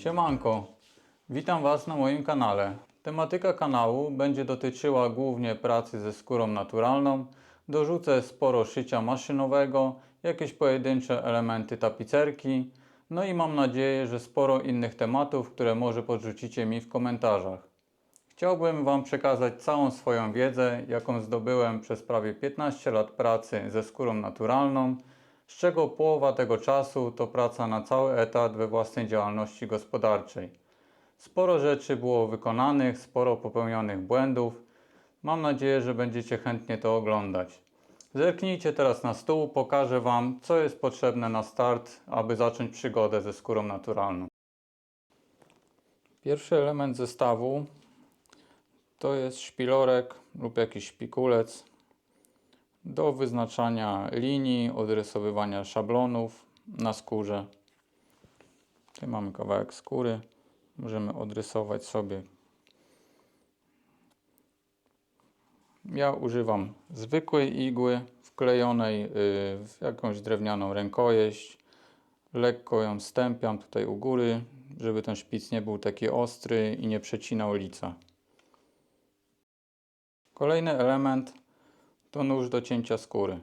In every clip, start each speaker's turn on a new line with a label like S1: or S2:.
S1: Siemanko, witam Was na moim kanale. Tematyka kanału będzie dotyczyła głównie pracy ze skórą naturalną. Dorzucę sporo szycia maszynowego, jakieś pojedyncze elementy tapicerki, no i mam nadzieję, że sporo innych tematów, które może podrzucicie mi w komentarzach. Chciałbym Wam przekazać całą swoją wiedzę, jaką zdobyłem przez prawie 15 lat pracy ze skórą naturalną, z czego połowa tego czasu to praca na cały etat we własnej działalności gospodarczej. Sporo rzeczy było wykonanych, sporo popełnionych błędów. Mam nadzieję, że będziecie chętnie to oglądać. Zerknijcie teraz na stół, pokażę Wam, co jest potrzebne na start, aby zacząć przygodę ze skórą naturalną. Pierwszy element zestawu to jest szpilorek lub jakiś szpikulec do wyznaczania linii, odrysowywania szablonów na skórze. Tutaj mamy kawałek skóry. Możemy odrysować sobie. Ja używam zwykłej igły wklejonej w jakąś drewnianą rękojeść. Lekko ją stępiam tutaj u góry, żeby ten szpic nie był taki ostry i nie przecinał lica. Kolejny element to nóż do cięcia skóry.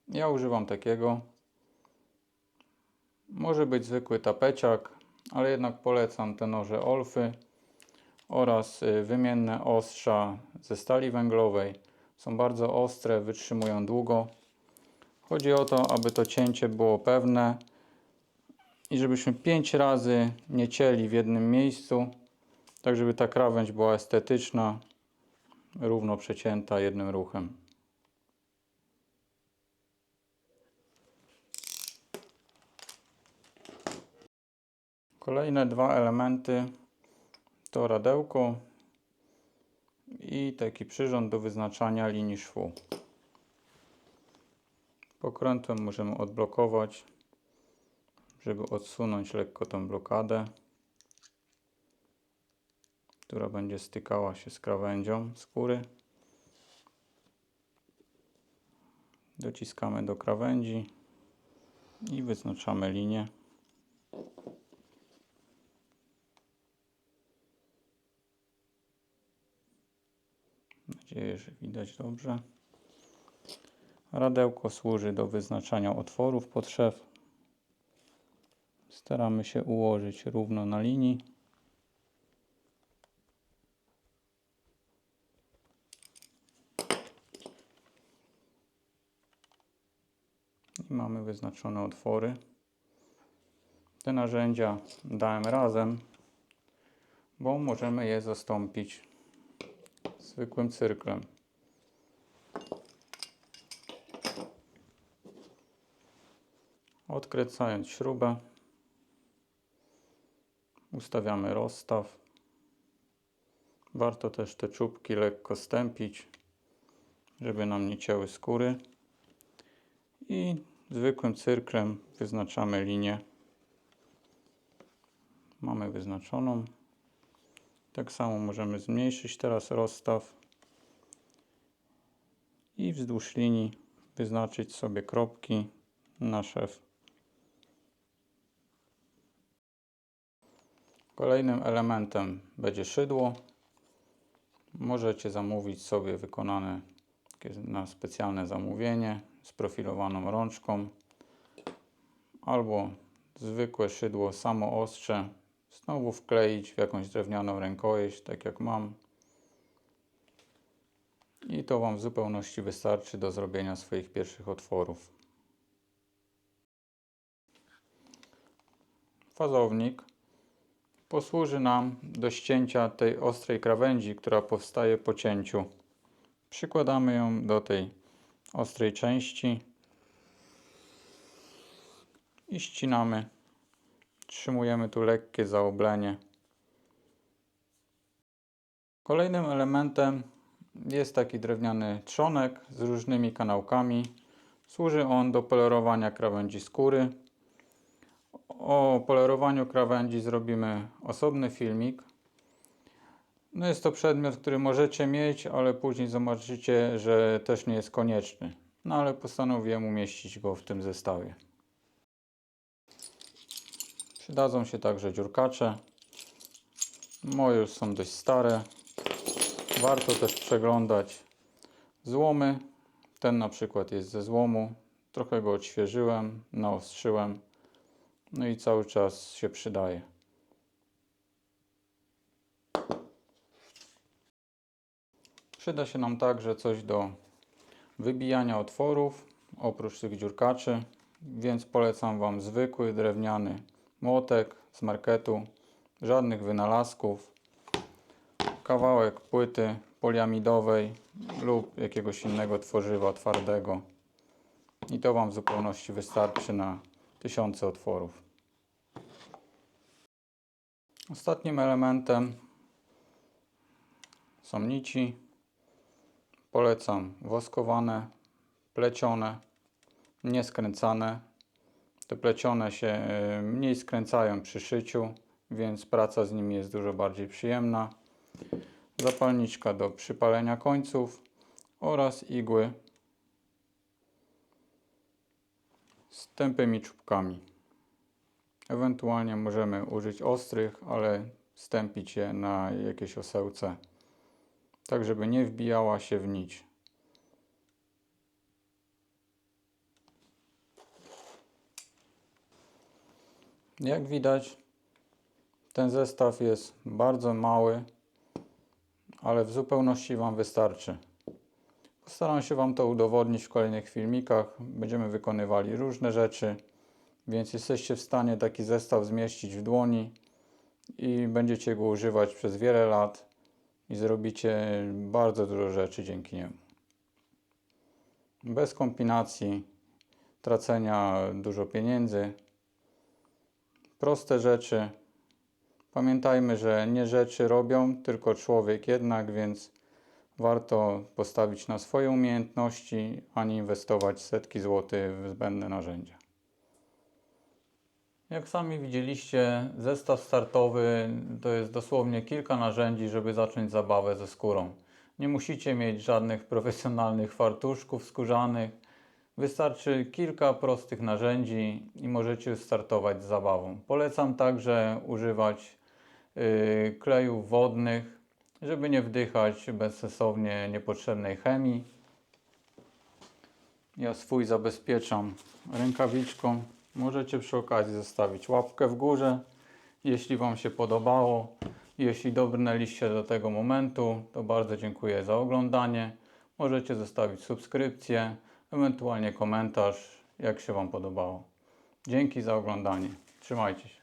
S1: Ja używam takiego. Może być zwykły tapeciak, ale jednak polecam te noże Olfy oraz wymienne ostrza ze stali węglowej. Są bardzo ostre, wytrzymują długo. Chodzi o to, aby to cięcie było pewne i żebyśmy 5 razy nie cięli w jednym miejscu, tak żeby ta krawędź była estetyczna, równo przecięta jednym ruchem. Kolejne dwa elementy to radełko i taki przyrząd do wyznaczania linii szwu. Pokrętłem możemy odblokować, żeby odsunąć lekko tą blokadę, która będzie stykała się z krawędzią skóry. Dociskamy do krawędzi i wyznaczamy linię. Mam nadzieję, że widać dobrze. Radełko służy do wyznaczania otworów pod szw. Staramy się ułożyć równo na linii. I mamy wyznaczone otwory. Te narzędzia dałem razem, bo możemy je zastąpić zwykłym cyrklem. Odkręcając śrubę, ustawiamy rozstaw. Warto też te czubki lekko stępić, żeby nam nie cięły skóry. I zwykłym cyrklem wyznaczamy linię. Mamy wyznaczoną. Tak samo możemy zmniejszyć teraz rozstaw i wzdłuż linii wyznaczyć sobie kropki na szw. Kolejnym elementem będzie szydło. Możecie zamówić sobie wykonane na specjalne zamówienie z profilowaną rączką albo zwykłe szydło samo ostrze znowu wkleić w jakąś drewnianą rękojeść, tak jak mam, i to Wam w zupełności wystarczy do zrobienia swoich pierwszych otworów. Fazownik posłuży nam do ścięcia tej ostrej krawędzi, która powstaje po cięciu. Przykładamy ją do tej ostrej części i ścinamy. Trzymujemy tu lekkie zaoblenie. Kolejnym elementem jest taki drewniany trzonek z różnymi kanałkami. Służy on do polerowania krawędzi skóry. O polerowaniu krawędzi zrobimy osobny filmik. No jest to przedmiot, który możecie mieć, ale później zobaczycie, że też nie jest konieczny. No ale postanowiłem umieścić go w tym zestawie. Przydadzą się także dziurkacze. Moje już są dość stare. Warto też przeglądać złomy. Ten na przykład jest ze złomu. Trochę go odświeżyłem, naostrzyłem. No i cały czas się przydaje. Przyda się nam także coś do wybijania otworów, oprócz tych dziurkaczy, więc polecam Wam zwykły drewniany młotek z marketu, żadnych wynalazków, kawałek płyty poliamidowej lub jakiegoś innego tworzywa twardego i to Wam w zupełności wystarczy na tysiące otworów. Ostatnim elementem są nici. Polecam woskowane, plecione, nieskręcane. Te plecione się mniej skręcają przy szyciu, więc praca z nimi jest dużo bardziej przyjemna. Zapalniczka do przypalenia końców oraz igły z tępymi czubkami. Ewentualnie możemy użyć ostrych, ale stępić je na jakieś osełce, tak żeby nie wbijała się w nić. Jak widać, ten zestaw jest bardzo mały, ale w zupełności Wam wystarczy. Postaram się Wam to udowodnić w kolejnych filmikach. Będziemy wykonywali różne rzeczy, więc jesteście w stanie taki zestaw zmieścić w dłoni i będziecie go używać przez wiele lat i zrobicie bardzo dużo rzeczy dzięki niemu. Bez kombinacji, tracenia dużo pieniędzy. Proste rzeczy. Pamiętajmy, że nie rzeczy robią, tylko człowiek jednak, więc warto postawić na swoje umiejętności, a nie inwestować setki złotych w zbędne narzędzia. Jak sami widzieliście, zestaw startowy to jest dosłownie kilka narzędzi, żeby zacząć zabawę ze skórą. Nie musicie mieć żadnych profesjonalnych fartuszków skórzanych. Wystarczy kilka prostych narzędzi i możecie startować z zabawą. Polecam także używać klejów wodnych, żeby nie wdychać bezsensownie niepotrzebnej chemii. Ja swój zabezpieczam rękawiczką. Możecie przy okazji zostawić łapkę w górze, jeśli Wam się podobało. Jeśli dobrnęliście do tego momentu, to bardzo dziękuję za oglądanie. Możecie zostawić subskrypcję, ewentualnie komentarz, jak się Wam podobało. Dzięki za oglądanie. Trzymajcie się.